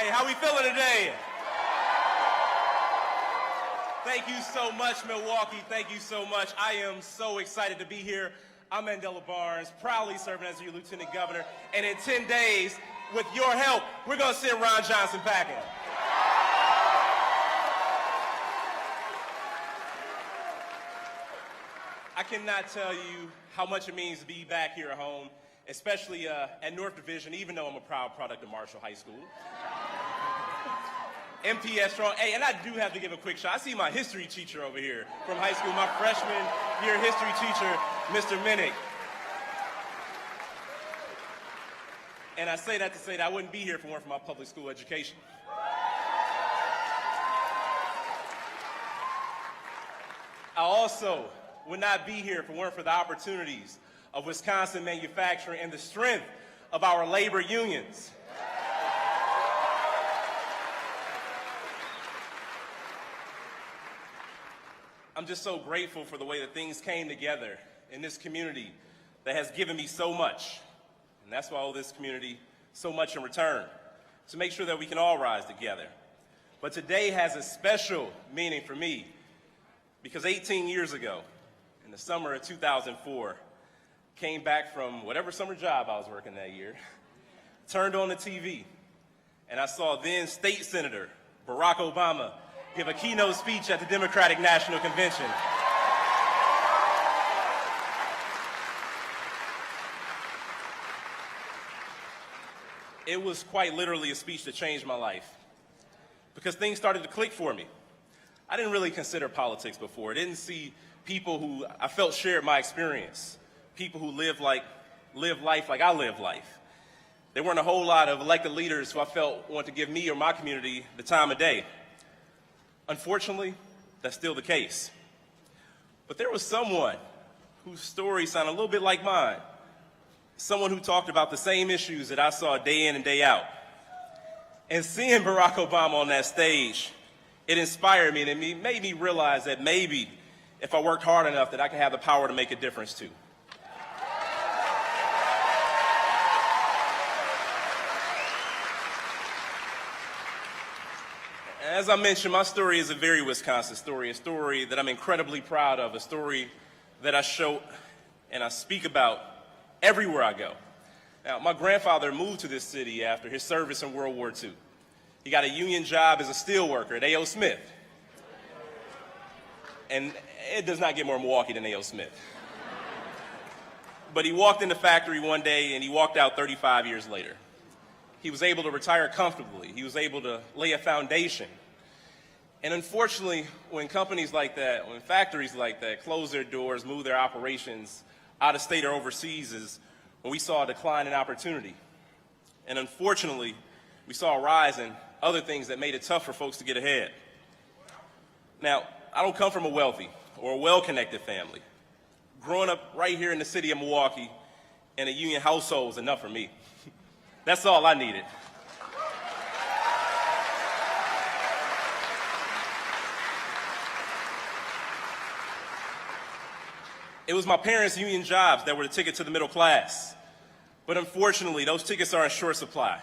Hey, how we feeling today? Thank you so much, Milwaukee. Thank you so much. I am so excited to be here. I'm Mandela Barnes, proudly serving as your Lieutenant Governor. And in 10 days, with your help, we're going to send Ron Johnson packing. I cannot tell you how much it means to be back here at home, especially at North Division, even though I'm a proud product of Marshall High School. MPS strong. Hey, and I do have to give a quick shout. I see my history teacher over here from high school, my freshman year history teacher, Mr. Minnick. And I say that to say that I wouldn't be here if it weren't for my public school education. I also would not be here if it weren't for the opportunities of Wisconsin manufacturing and the strength of our labor unions. I'm just so grateful for the way that things came together in this community that has given me so much. And that's why I owe this community so much in return, to make sure that we can all rise together. But today has a special meaning for me because 18 years ago, in the summer of 2004, came back from whatever summer job I was working that year, turned on the TV, and I saw then State Senator Barack Obama give a keynote speech at the Democratic National Convention. It was quite literally a speech that changed my life because things started to click for me. I didn't really consider politics before. I didn't see people who I felt shared my experience, people who live life like I live life. There weren't a whole lot of elected leaders who I felt wanted to give me or my community the time of day. Unfortunately, that's still the case. But there was someone whose story sounded a little bit like mine, someone who talked about the same issues that I saw day in and day out. And seeing Barack Obama on that stage, it inspired me and it made me realize that maybe if I worked hard enough that I could have the power to make a difference too. As I mentioned, my story is a very Wisconsin story, a story that I'm incredibly proud of, a story that I show and I speak about everywhere I go. Now, my grandfather moved to this city after his service in World War II. He got a union job as a steel worker at A.O. Smith. And it does not get more Milwaukee than A.O. Smith. But he walked in the factory one day and he walked out 35 years later. He was able to retire comfortably. He was able to lay a foundation. And unfortunately, when companies like that, when factories like that close their doors, move their operations out of state or overseas, is when we saw a decline in opportunity. And unfortunately, we saw a rise in other things that made it tough for folks to get ahead. Now, I don't come from a wealthy or a well-connected family. Growing up right here in the city of Milwaukee in a union household was enough for me. That's all I needed. It was my parents' union jobs that were the ticket to the middle class. But unfortunately, those tickets are in short supply.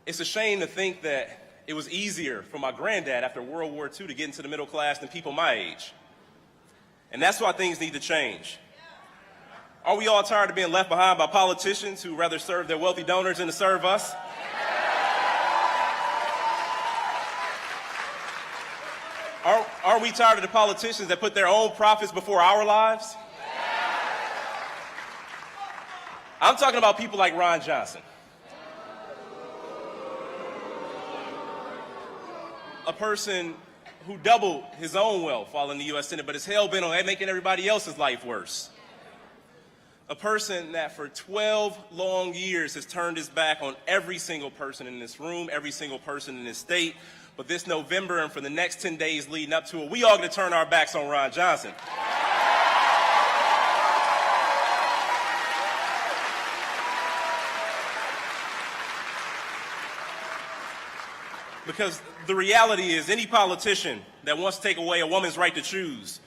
It's a shame to think that it was easier for my granddad after World War II to get into the middle class than people my age. And that's why things need to change. Are we all tired of being left behind by politicians who rather serve their wealthy donors than to serve us? Aren't we tired of the politicians that put their own profits before our lives? I'm talking about people like Ron Johnson. A person who doubled his own wealth while in the U.S. Senate, but is hell-bent on making everybody else's life worse. A person that for 12 long years has turned his back on every single person in this room, every single person in this state. But this November and for the next 10 days leading up to it, we all going to turn our backs on Ron Johnson. Because the reality is any politician that wants to take away a woman's right to choose,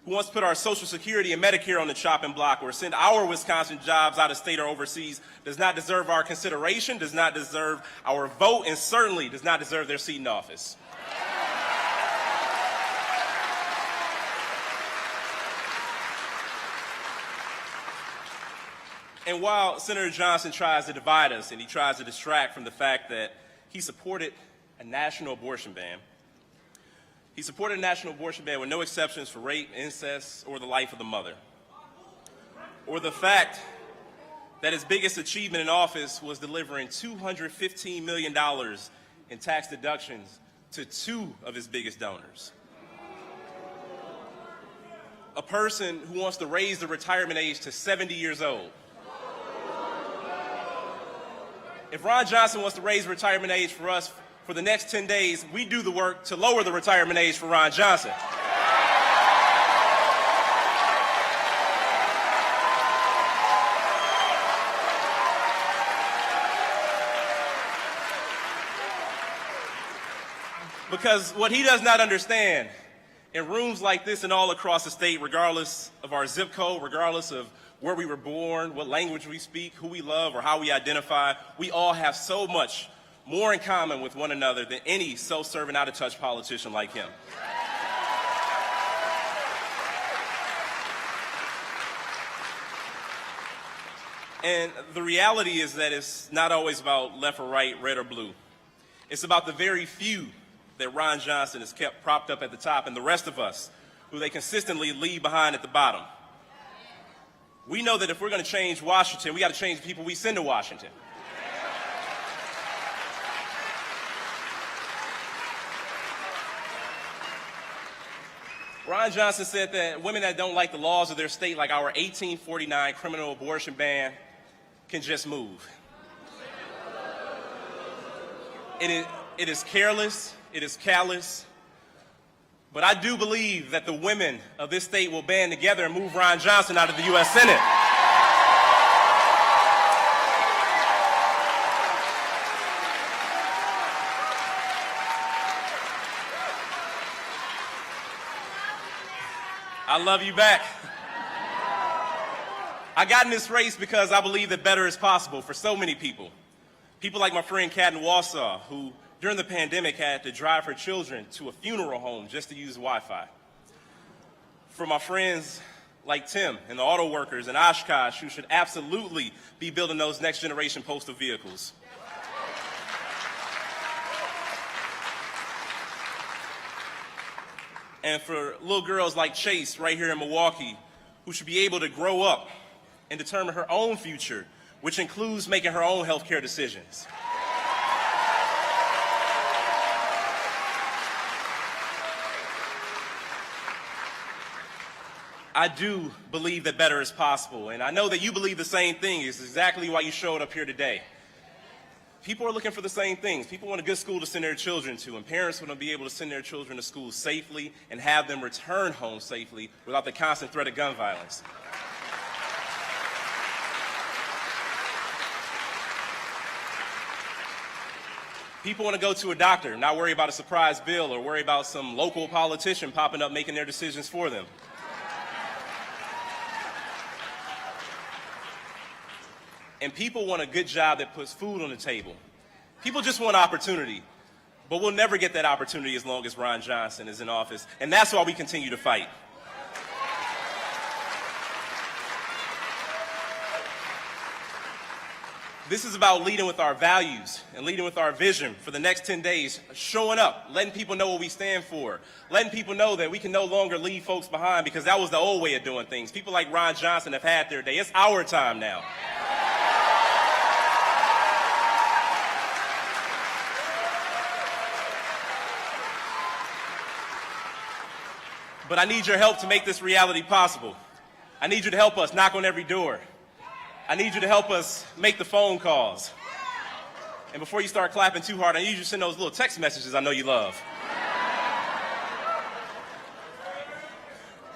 who wants to put our Social Security and Medicare on the chopping block or send our Wisconsin jobs out of state or overseas does not deserve our consideration, does not deserve our vote, and certainly does not deserve their seat in office. And while Senator Johnson tries to divide us and he tries to distract from the fact that he supported a national abortion ban, he supported a national abortion ban with no exceptions for rape, incest, or the life of the mother. Or the fact that his biggest achievement in office was delivering $215 million in tax deductions to two of his biggest donors. A person who wants to raise the retirement age to 70 years old. If Ron Johnson wants to raise the retirement age for us for the next 10 days, we do the work to lower the retirement age for Ron Johnson. Because what he does not understand, in rooms like this and all across the state, regardless of our zip code, regardless of where we were born, what language we speak, who we love, or how we identify, we all have so much more in common with one another than any self-serving, out-of-touch politician like him. And the reality is that it's not always about left or right, red or blue. It's about the very few that Ron Johnson has kept propped up at the top and the rest of us who they consistently leave behind at the bottom. We know that if we're going to change Washington, we got to change the people we send to Washington. Ron Johnson said that women that don't like the laws of their state, like our 1849 criminal abortion ban, can just move. It is careless, it is callous, but I do believe that the women of this state will band together and move Ron Johnson out of the U.S. Senate. I love you back. I got in this race because I believe that better is possible for so many people. People like my friend Kat in Wausau, who during the pandemic had to drive her children to a funeral home just to use Wi-Fi. For my friends like Tim and the auto workers in Oshkosh, who should absolutely be building those next generation postal vehicles. And for little girls like Chase right here in Milwaukee, who should be able to grow up and determine her own future, which includes making her own healthcare decisions. I do believe that better is possible, and I know that you believe the same thing. It's exactly why you showed up here today. People are looking for the same things. People want a good school to send their children to, and parents want to be able to send their children to school safely and have them return home safely without the constant threat of gun violence. People want to go to a doctor, not worry about a surprise bill or worry about some local politician popping up making their decisions for them. And people want a good job that puts food on the table. People just want opportunity, but we'll never get that opportunity as long as Ron Johnson is in office, and that's why we continue to fight. This is about leading with our values and leading with our vision for the next 10 days, showing up, letting people know what we stand for, letting people know that we can no longer leave folks behind because that was the old way of doing things. People like Ron Johnson have had their day. It's our time now. But I need your help to make this reality possible. I need you to help us knock on every door. I need you to help us make the phone calls. And before you start clapping too hard, I need you to send those little text messages I know you love.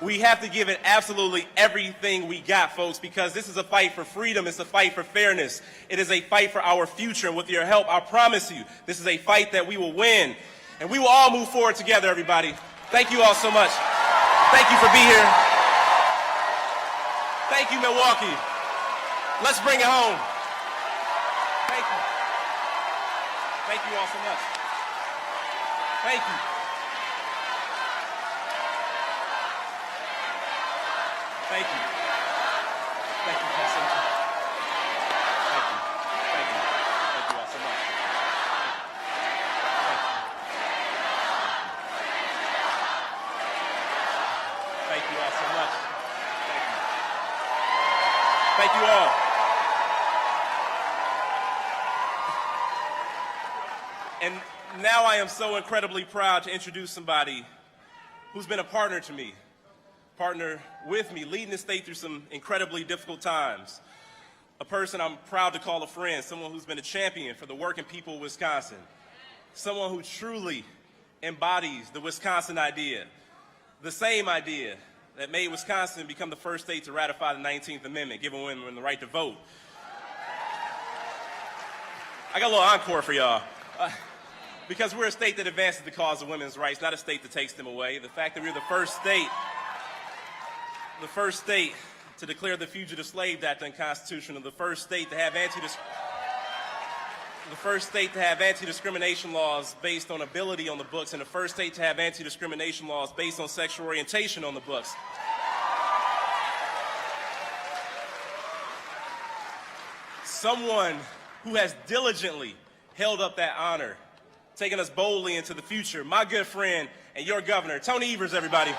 We have to give it absolutely everything we got, folks, because this is a fight for freedom. It's a fight for fairness. It is a fight for our future. And with your help, I promise you, this is a fight that we will win. And we will all move forward together, everybody. Thank you all so much. Thank you for being here. Thank you, Milwaukee. Let's bring it home. Thank you. Thank you all so much. Thank you. Thank you. Thank you, Pastor. Thank you. Thank you. Thank you all so much. Thank you all so much. Thank you all. And now I am so incredibly proud to introduce somebody who's been a partner to me, partner with me, leading the state through some incredibly difficult times. A person I'm proud to call a friend, someone who's been a champion for the working people of Wisconsin, someone who truly embodies the Wisconsin idea, the same idea that made Wisconsin become the first state to ratify the 19th Amendment, giving women the right to vote. I got a little encore for y'all. Because we're a state that advances the cause of women's rights, not a state that takes them away. The fact that we're the first state to declare the Fugitive Slave Act unconstitutional, the first state to have anti-discrimination laws based on ability on the books, and the first state to have anti-discrimination laws based on sexual orientation on the books. Someone who has diligently held up that honor, taking us boldly into the future. My good friend and your governor, Tony Evers, everybody.